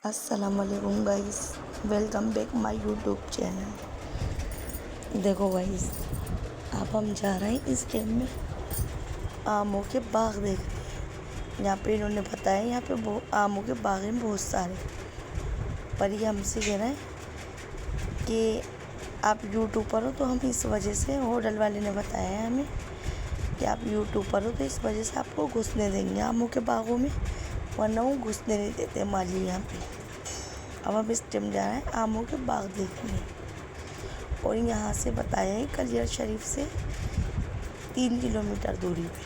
अस्सलामुअलैकुम guys, welcome back my YouTube channel. देखो guys, अब हम जा रहे हैं इस टाइम में आमों के बाग देखने। यहाँ पे इन्होंने बताया यहाँ पे आमों के बाग हैं बहुत सारे, पर ये हमसे कह रहे हैं कि आप यूट्यूबर हो, तो हम इस वजह से, होटल वाले ने बताया है हमें कि आप यूट्यूबर हो तो इस वजह से आपको घुसने देंगे आमों के बागों में, वरना वो घुसने नहीं देते माली यहाँ पे। अब हम इस टाइम जा रहे हैं आमों के बाग देखने, और यहाँ से बताया है कलियर शरीफ से 3 किलोमीटर दूरी पे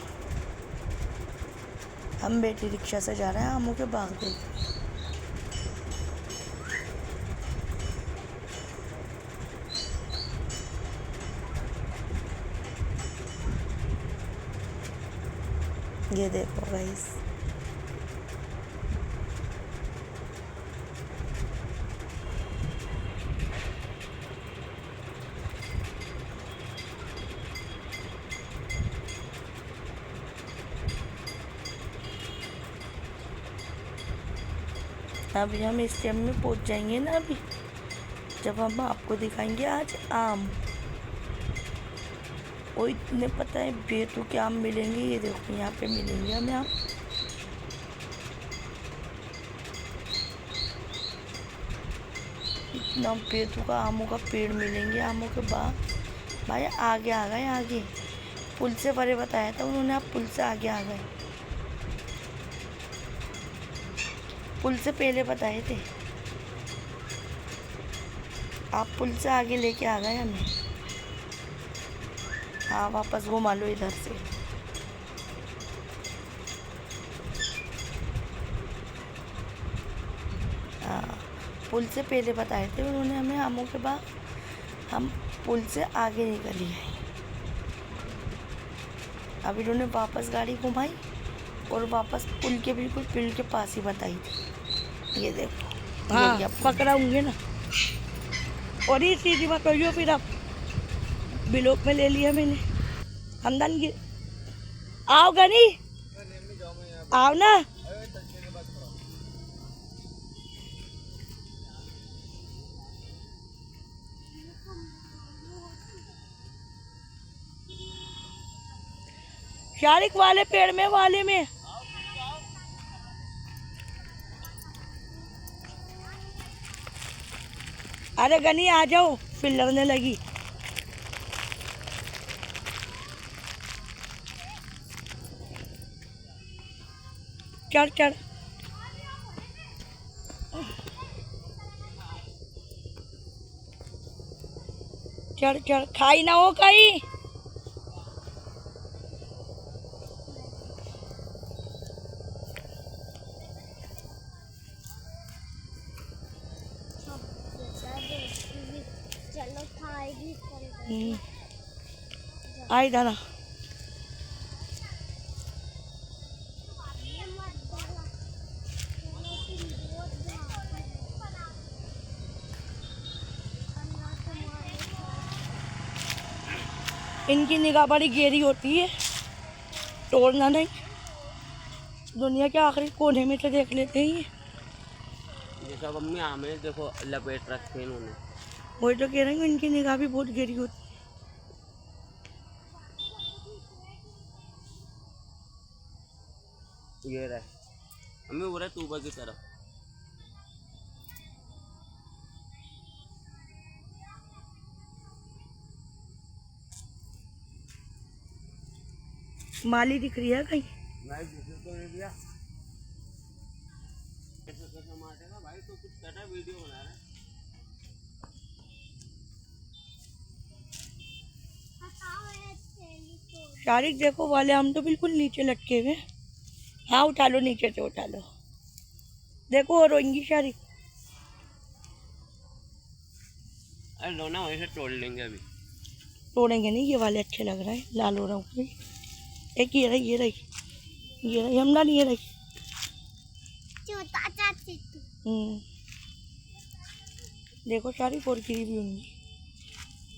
हम बैटरी रिक्शा से जा रहे हैं आमों के बाग देखने। ये देखो गाइस, अभी हम इस टाइम में पहुंच जाएंगे ना, अभी जब हम आपको दिखाएंगे आज आम। वो इतने पता है बेतु के आम मिलेंगे, ये देखो यहाँ पे मिलेंगे हमें आम। इतना बेतु का आमों का पेड़ मिलेंगे, आमों के बाग। भाई आगे आ गए, आगे पुल से परे बताया था उन्होंने, आप पुल से आगे आ गए। पुल से पहले बताए थे, आप पुल से आगे लेके आ गए हमें। हाँ, वापस घुमा लो इधर से। हाँ, पुल से पहले बताए थे उन्होंने हमें आमों के बाग, हम पुल से आगे निकली है। अब इन्होंने वापस गाड़ी घुमाई और वापस पुल के बिल्कुल पुल के पास ही बताई थी। ये देखो, हाँ पकड़ाऊंगे ना, और ये सीधी पकड़ियो, फिर आप ब्लॉक में ले लिया मैंने। हमदन की आओ गनी, आओ ना। शारिक वाले पेड़ में, वाले में। अरे गनी आ जाओ, फिर लड़ने लगी। चढ़ चढ़, चढ़ चढ़, खाई ना हो कहीं। चलो खाएगी। आई दाना, इनकी निगाह बड़ी गहरी होती है, तोड़ना नहीं। दुनिया के आखिरी कोने में से देख लेते हैं ये सब अम्मी आम है, देखो लपेट रखे हैं इन्होंने। वही तो कह रहे हैं, इनकी निगाह भी बहुत गहरी होती है। ये रहे अम्मी, वो रहे तूबा की तरफ। है। माली दिख रही है कहीं? भाई तो नहीं दिया मारेगा भाई, तो कुछ कर रहा है, वीडियो बना रहा है। शारिक देखो, वाले आम तो बिल्कुल नीचे लटके हुए। हाँ उठा लो, नीचे से उठा लो। देखो और रोएंगी शारिक। अरे लो ना, वैसे तोड़ लेंगे अभी। तोड़ेंगे नहीं, ये वाले अच्छे लग रहे हैं, लाल हो रहा हूँ। एक ये रही, ये रही, ये रही, हमला नहीं, ये रही। देखो शारिक, और गिरी भी होंगी।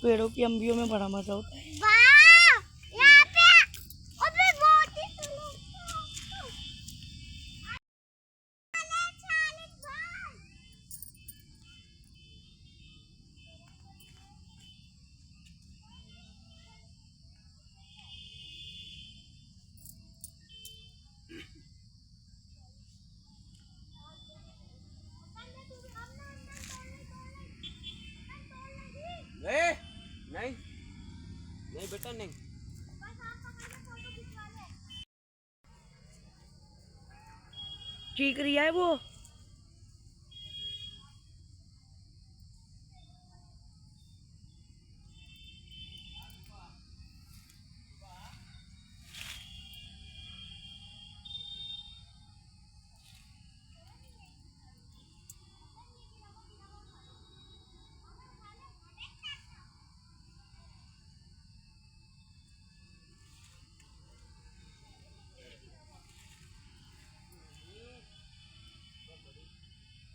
पेड़ों की अम्बियों में बड़ा मजा होता है। नहीं चीख रही है वो।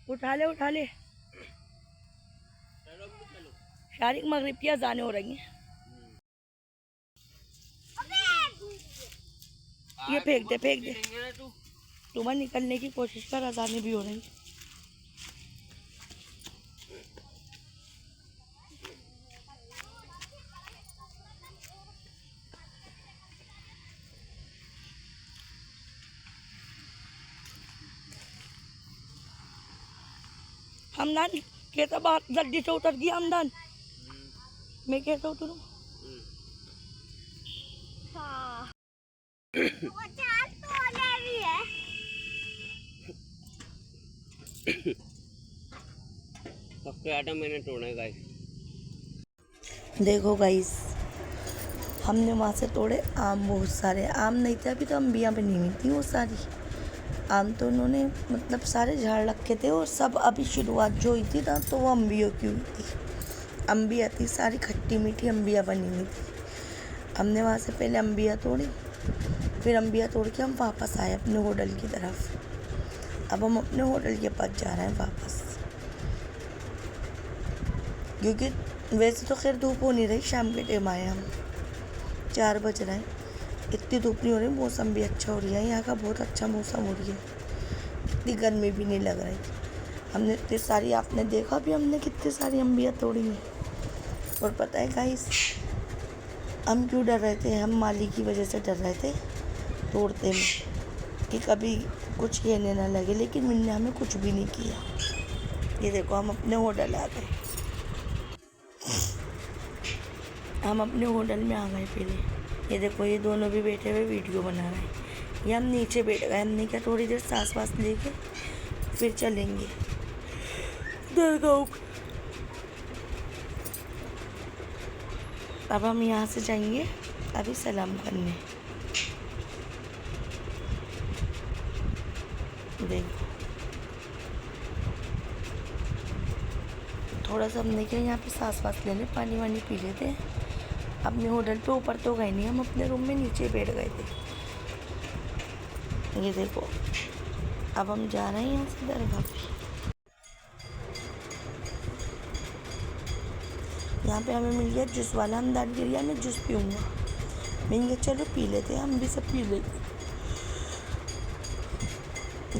उठा ले उठा ले। शारिक मगरिब की अज़ानें हो रही हैं। ये फेंक दे फेंक दे। तुम्हें निकलने की कोशिश कर, अज़ानें भी हो रही हैं। हमदान कैसा बात जल्दी से उतर गया हमदान। मैं कैसे उतरूं? हाँ। वो चार तोले भी है। सबके आटा मैंने तोड़े गाइस। देखो गाइस, हमने वहाँ से तोड़े आम, बहुत सारे आम नहीं थे अभी, तो अम्बियाँ बनी हुई थी वो सारी। आम तो उन्होंने मतलब सारे झाड़ रखे थे, और सब अभी शुरुआत जो हुई थी ना, तो वो अम्बियों की हुई थी। अम्बियाँ थी सारी, खट्टी मीठी अम्बियाँ बनी हुई थी। हमने वहाँ से पहले अम्बियाँ तोड़ी, फिर अम्बियाँ तोड़ के हम वापस आए अपने होटल की तरफ। अब हम अपने होटल के पास जा रहे हैं वापस, क्योंकि वैसे तो खैर धूप हो नहीं रही। शाम के टाइम आए हम, 4 बज रहे हैं, इतनी धूप नहीं हो रही, मौसम भी अच्छा हो रहा है। यहाँ का बहुत अच्छा मौसम हो रही है, इतनी गर्मी भी नहीं लग रही। हमने इतनी सारी, आपने देखा भी हमने कितनी सारी अम्बियाँ तोड़ी हैं। और पता है गाइस, हम क्यों डर रहे थे? हम माली की वजह से डर रहे थे तोड़ते में, कि कभी कुछ कहने ना लगे, लेकिन मिन्ना हमें कुछ भी नहीं किया। ये देखो, हम अपने होटल आ गए, हम अपने होटल में आ गए पहले। ये देखो, ये दोनों भी बैठे हुए वीडियो बना रहे हैं। ये हम नीचे बैठ गए, हमने क्या थोड़ी देर सांस वास लेके फिर चलेंगे दरगाह। अब हम यहाँ से जाएंगे अभी सलाम करने। देखो, थोड़ा सा हमने क्या यहाँ पे सांस वास ले ले, पानी वानी पी लेते हैं। अपने होटल पे ऊपर तो गए नहीं, हम अपने रूम में नीचे बैठ गए थे। ये देखो, अब हम जा रहे हैं यहाँ से दरगाह पे। यहाँ पे हमें मिल गया जूस वाला, हम दाद गिरिया में जूस पीऊँगा। मैंने कहा चलो पी लेते हैं, हम भी सब पी लेते।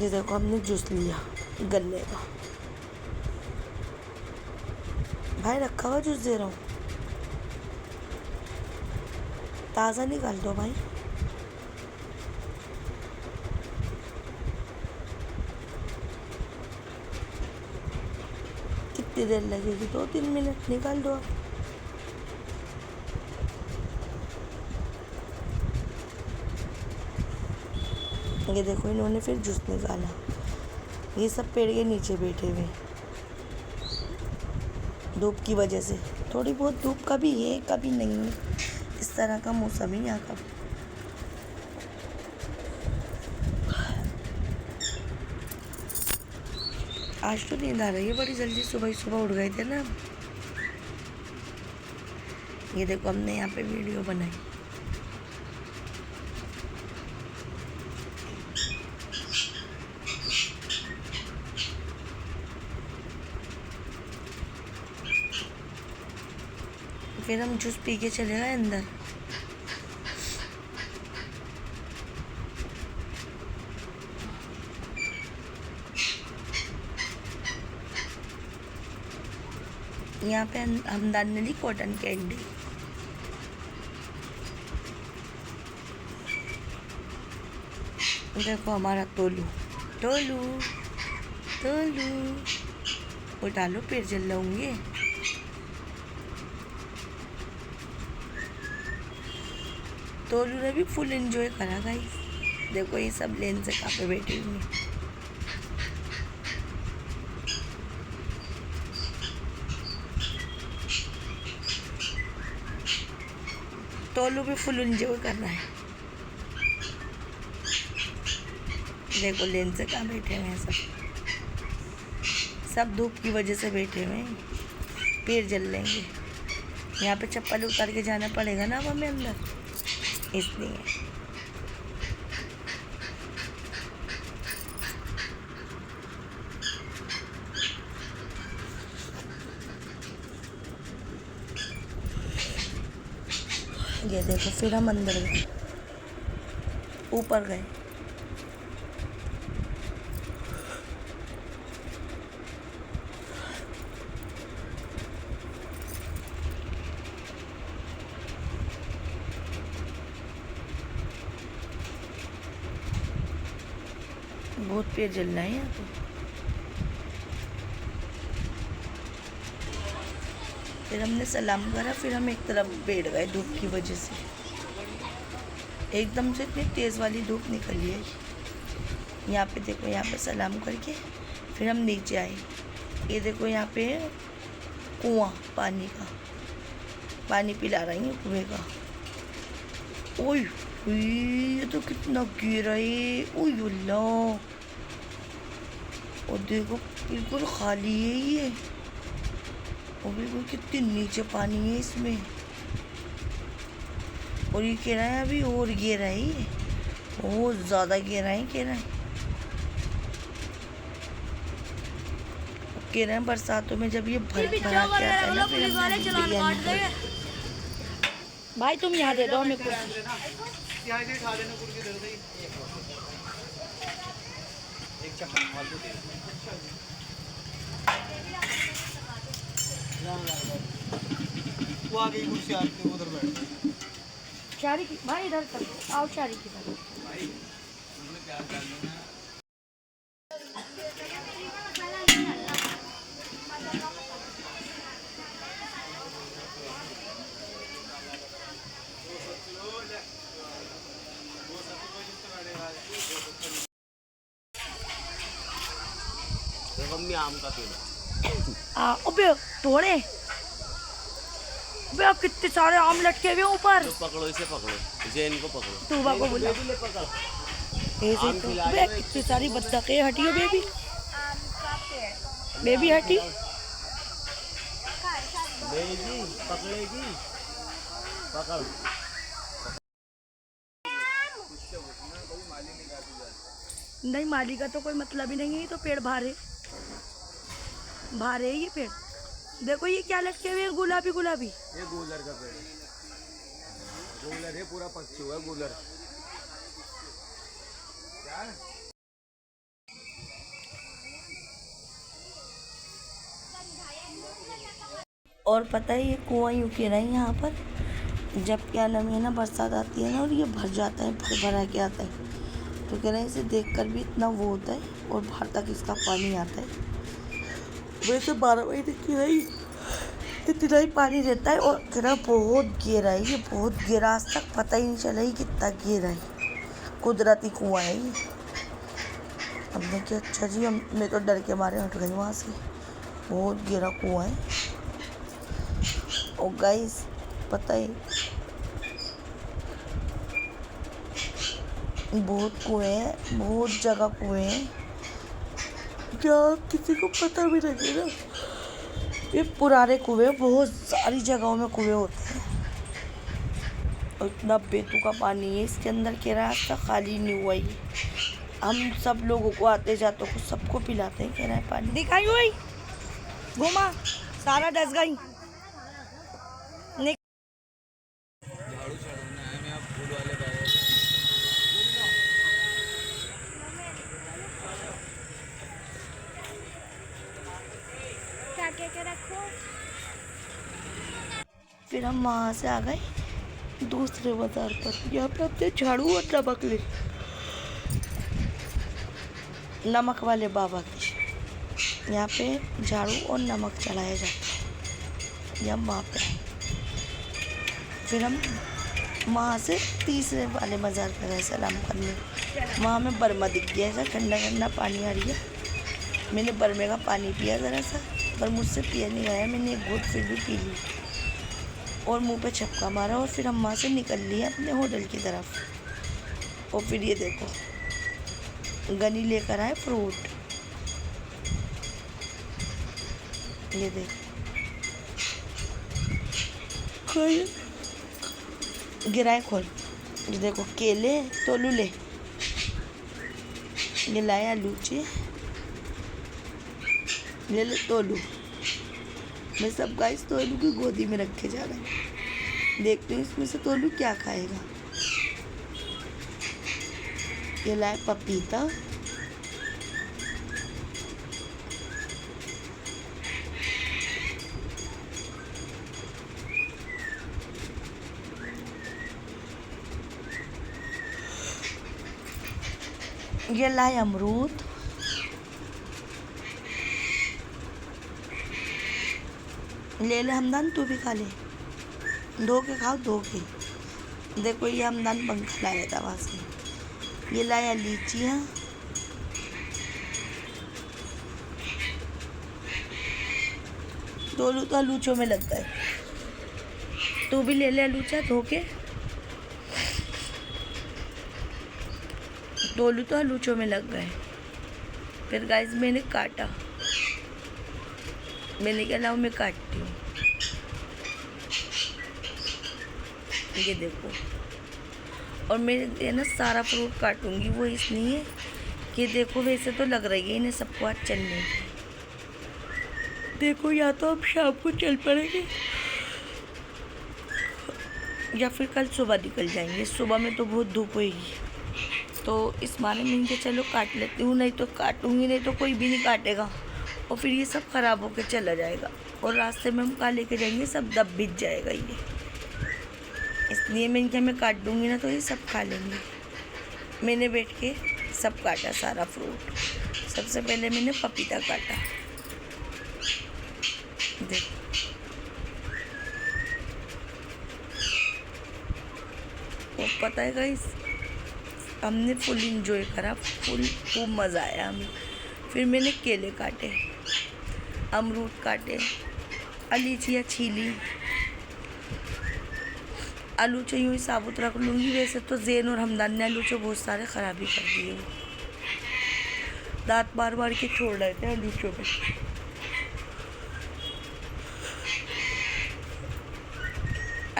ये देखो, हमने जूस लिया गन्ने का। भाई रखा हुआ जूस दे रहा हूँ, ताज़ा निकाल दो भाई। कितनी देर लगेगी? 2-3 मिनट, निकाल दो। ये देखो, इन्होंने फिर जूस निकाला। ये सब पेड़ के नीचे बैठे हुए, धूप की वजह से। थोड़ी बहुत धूप कभी है कभी नहीं है, इस तरह का मौसम है यहाँ का। आज तो नींद आ रही है बड़ी जल्दी, सुबह ही सुबह उठ गए थे ना। ये देखो, हमने यहाँ पे वीडियो बनाई। फिर हम जूस पी के चले गए अंदर। यहाँ पे हमदान ने ली कॉटन कैंडी। देखो हमारा तोलू तोलू तोलू, उठा लो, पेड़ जल जाऊंगे। तोलू ने भी फुल एंजॉय करा गाइस। देखो ये सब लेन से कहाँ पे बैठी हुई है। तोलू भी फुल एंजॉय कर रहा है। देखो लेन से कहाँ बैठे हुए हैं सब धूप की वजह से बैठे हुए हैं। पैर जल लेंगे। यहाँ पे चप्पल उतार के जाना पड़ेगा ना अब हमें अंदर, इसलिए। ये देखो फिर हम अंदर गए, ऊपर गए। बहुत पेट जल रहा है यहाँ पे। फिर हमने सलाम करा, फिर हम एक तरफ बैठ गए धूप की वजह से। एकदम से इतनी तेज़ वाली धूप निकली है। यहाँ पे देखो, यहाँ पे सलाम करके फिर हम नीचे आए। ये देखो यहाँ पे कुआं पानी का, पानी पिला रही है कुएं का। ओए ये तो कितना गहरा है। ओए अल्लाह, और देखो बिल्कुल खाली है ये, और बिल्कुल कितनी नीचे पानी है इसमें। और ये कह रहा है अभी और गहरा है ये, बहुत ज़्यादा गहरा है कह रहा है। कह रहे हैं बरसातों में जब ये भरा के आता है ना, फिर भाई तुम यहाँ दे दो हमें कुछ। वो आ गई कुर्सी आपके उधर बैठ। चारी की भाई इधर तक आओ, चारी की तरफ। देखो मम्मी आम का पेड़ है। अबे तोड़े, अबे कितने सारे आम लटके हुए ऊपर। तो पकड़ो, इसे पकड़ो, इसे इनको पकड़ो। तूबा को बुला, बेबी ले पकड़। ऐसे तो अबे कितनी सारी बत्तखें हटी है। बेबी बेबी हटी। बेबी पकड़ेगी, पकड़। नहीं माली का तो कोई मतलब ही नहीं है, ये तो पेड़ भारे भारे है ये पेड़। देखो ये क्या लटके हुए हैं, गुलाबी गुलाबी। ये गूलर का पेड़ है, गूलर है, पूरा पक चुका है गूलर। और पता है ये कुआं यूँ कह रहा है यहाँ पर, जब क्या नाम है ना बरसात आती है ना और ये भर जाता है, भर भरा के आता है, तो कह रहे हैं इसे देखकर भी इतना वो होता है और बाहर तक इसका पानी आता है। वैसे 12 महीने की है, इतना ही पानी रहता है। और कह रहा बहुत गहरा है ये, बहुत गहरा, आज तक पता ही नहीं चला ही कितना गहरा है। कुदरती कुआं है ये। हमने क्या, अच्छा जी मैं तो डर के मारे हट गई वहाँ से। बहुत गहरा कुआं है। और गाइस पता है बहुत कुएं हैं, बहुत जगह कुएं हैं, क्या किसी को पता भी नहीं ना। ये पुराने कुएं, बहुत सारी जगहों में कुएं होते हैं। और इतना बेतु का पानी है इसके अंदर, के रास्ता खाली नहीं हुआ ये। हम सब लोगों को आते जाते को सबको पिलाते हैं, कह रहा है पानी। दिखाई हुई घुमा सारा डस गई। फिर हम वहाँ से आ गए दूसरे बाजार पर। यहाँ पे अपने झाड़ू और नमक ले, नमक वाले बाबा की यहाँ पे झाड़ू और नमक चढ़ाया जाता है। ये हम वहाँ पे आए। फिर हम वहाँ से तीसरे वाले मज़ार पर गए सलाम करने। वहाँ हमें बर्मा दिख गया, ऐसा ठंडा ठंडा पानी आ रही है। मैंने बर्मे का पानी पिया ज़रा सा, पर मुझसे पिया नहीं गया। मैंने एक घूंट फिर भी पी ली और मुंह पे छपका मारा, और फिर हम वहाँ से निकल लिए अपने होटल की तरफ। और फिर ये देखो गनी लेकर आए फ्रूट, ये देखो गिराए खोल, ये देखो केले तोलू ले, ये लाया लूची, ले ले तोलू। मैं सब गाइस तोलू की गोदी में रख के जा रहा है। देखते हैं इसमें से तोलू क्या खाएगा। ये लाया पपीता, ये लाए अमरूद, ले ले हमदान, तू भी खा ले, धो के खाओ धो के। देखो ये हमदान पंखा लाया था वहाँ से। ये लाया लीचियाँ, तोलू तो आलूचों में लगता है, तू भी ले ले आलूचा धो के। तोलू तो आलूचों में लग गए। फिर गाइस मैंने काटा, मैंने क्या लाऊं, मैं काटती हूँ। ये देखो, और मैं ये ना सारा फ्रूट काटूंगी, वो इसलिए कि देखो वैसे तो लग रही है इन्हें सबको आज चलने की। देखो या तो अब शाम को चल पड़ेंगे या फिर कल सुबह निकल जाएंगे। सुबह में तो बहुत धूप होगी, तो इस बारे में इनके चलो काट लेती हूँ, नहीं तो काटूंगी, नहीं तो कोई भी नहीं काटेगा और फिर ये सब ख़राब होकर चला जाएगा और रास्ते में हम कहाँ लेके जाएंगे, सब दब बीत जाएगा ये। इसलिए मैं इनके मैं काट दूँगी ना तो ये सब खा लेंगे। मैंने बैठ के सब काटा सारा फ्रूट। सबसे पहले मैंने पपीता काटा, देखो और पता है गाइस हमने फुल इंजॉय करा, फुल खूब मज़ा आया हमें। फिर मैंने केले काटे, अमरूद काटे, लीचियाँ छीली, आलूचे यूँ ही साबुत रख लूँगी। वैसे तो जैन और हमदान ने आलूचे बहुत सारे ख़राब ही कर दिए, वो दांत बार बार के छोड़ रहे थे आलूचों में।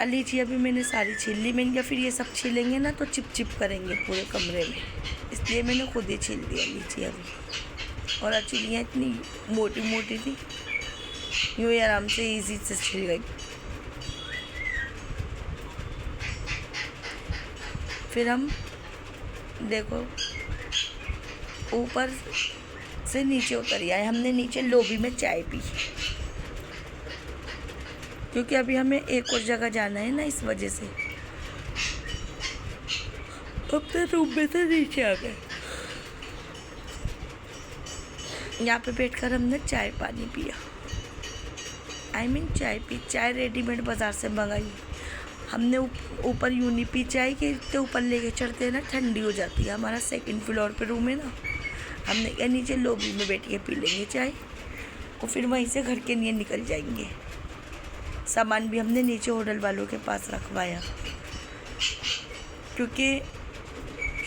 लीचियाँ भी मैंने सारी छील ली। मैंने कहा फिर ये सब छीलेंगे ना तो चिप चिप करेंगे पूरे कमरे में, इसलिए मैंने खुद ही छील दिया लीचियाँ भी। और चिड़ियाँ इतनी मोटी मोटी थी, यूँ ही आराम से इजी से छिल गई। फिर हम देखो ऊपर से नीचे उतर आए। हमने नीचे लॉबी में चाय पी, क्योंकि अभी हमें एक और जगह जाना है ना, इस वजह से अपने रूम में से नीचे आ गए। यहाँ पे बैठकर हमने चाय पानी पिया, चाय पी। चाय रेडीमेड बाज़ार से मंगाई हमने। ऊपर यूँ नहीं पी चाय के इतने ऊपर लेके चढ़ते हैं ना, ठंडी हो जाती है। हमारा 2nd फ्लोर पे रूम है ना, हमने क्या नीचे लॉबी में बैठ के पी लेंगे चाय और फिर वहीं से घर के लिए निकल जाएंगे। सामान भी हमने नीचे होटल वालों के पास रखवाया, क्योंकि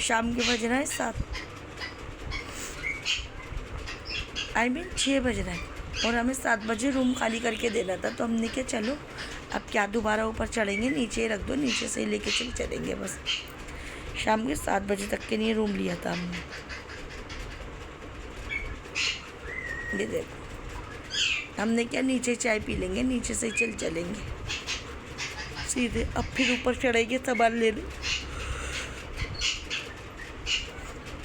शाम के बज रहा है 7, 6 बज रहा है और हमें 7 बजे रूम खाली करके देना था। तो हमने क्या चलो अब क्या दोबारा ऊपर चढ़ेंगे, नीचे ही रख दो, नीचे से ही लेके चलेंगे बस। शाम के 7 बजे तक के लिए रूम लिया था हमने। ये देखो हमने क्या नीचे चाय पी लेंगे, नीचे से ही चलेंगे सीधे। अब फिर ऊपर चढ़ेंगे सामान लेने,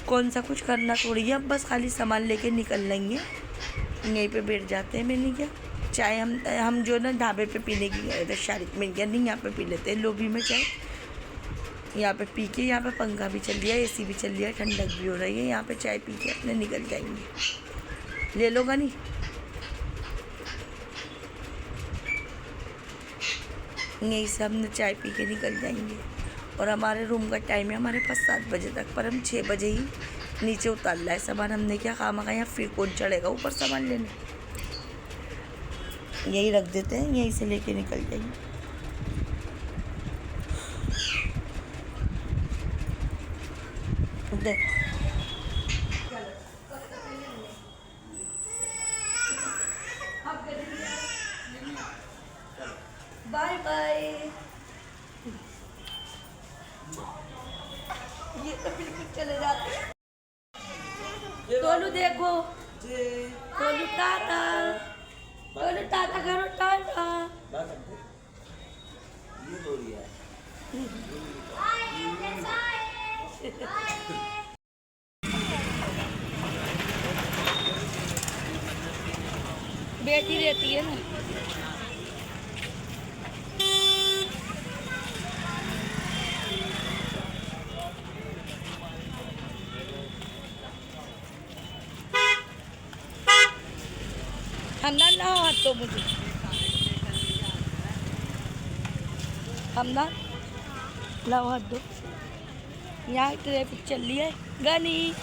कौन सा कुछ करना थोड़ी है, अब बस खाली सामान लेके निकल लेंगे। यहीं पे बैठ जाते हैं। मैंने क्या चाय हम जो ना ढाबे पे पीने की गए थे शारिक में, क्या नहीं यहाँ पे पी लेते हैं लॉबी में चाय। यहाँ पे पी के, यहाँ पे पंखा भी चल रहा है, AC भी चल रहा है, ठंडक भी हो रही है। यहाँ पे चाय पी के अपने निकल जाएंगे। ले लो नहीं, यहीं से हमने चाय पी के निकल जाएंगे। और हमारे रूम का टाइम है हमारे पास 7 बजे तक, पर हम 6 बजे ही नीचे उतार लाए सामान। हमने क्या काम का यहाँ फिर कौन चढ़ेगा ऊपर सामान लेने, यही रख देते हैं, यहीं से लेके निकल जाएंगे। देखो बाय बाय। ये तो बिल्कुल चले जाते हैं। टोलू देखो, टोलू टाटा, टोलू टाटा करो, टाटा। बेटी रहती है ना। हमदान लाओ हाथ तो मुझे, हमदान लाओ हाथ दो। यहाँ ट्रैफिक चल रही है गनी।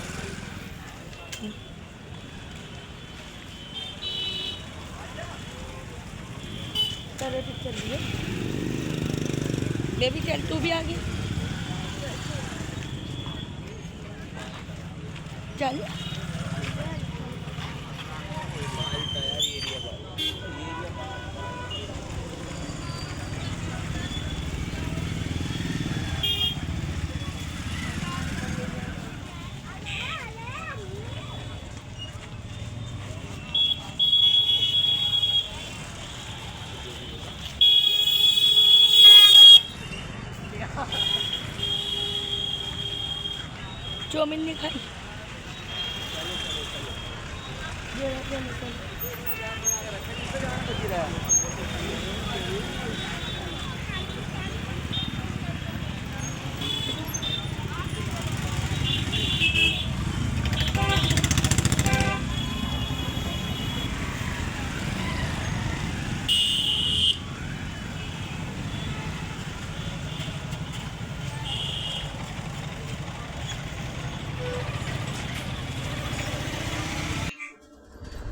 ट्रैफिक चल रही है बेबी, चल तू भी आगे चल। चाउमीन नहीं खाई,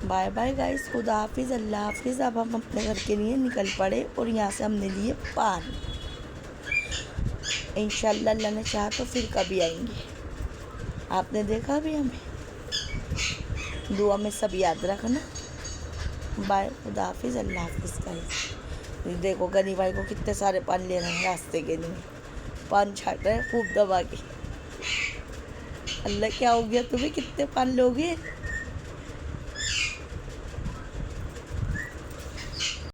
बाय बाय गाइस, खुदा हाफिज़, अल्लाह हाफिज़। अब हम अपने घर के लिए निकल पड़े और यहाँ से हमने लिए पान। इंशाल्लाह अल्लाह ने चाहा तो फिर कभी आएंगे। आपने देखा भी हमें, दुआ में सब याद रखना। बाय, खुदा हाफिज़, अल्लाह हाफिज़ गाइस। देखो गनी भाई को कितने सारे पान ले रहे हैं रास्ते के लिए, पान छाट रहे हैं खूब दबा के। अल्लाह क्या हो गया तुम्हें, कितने पान लोगे?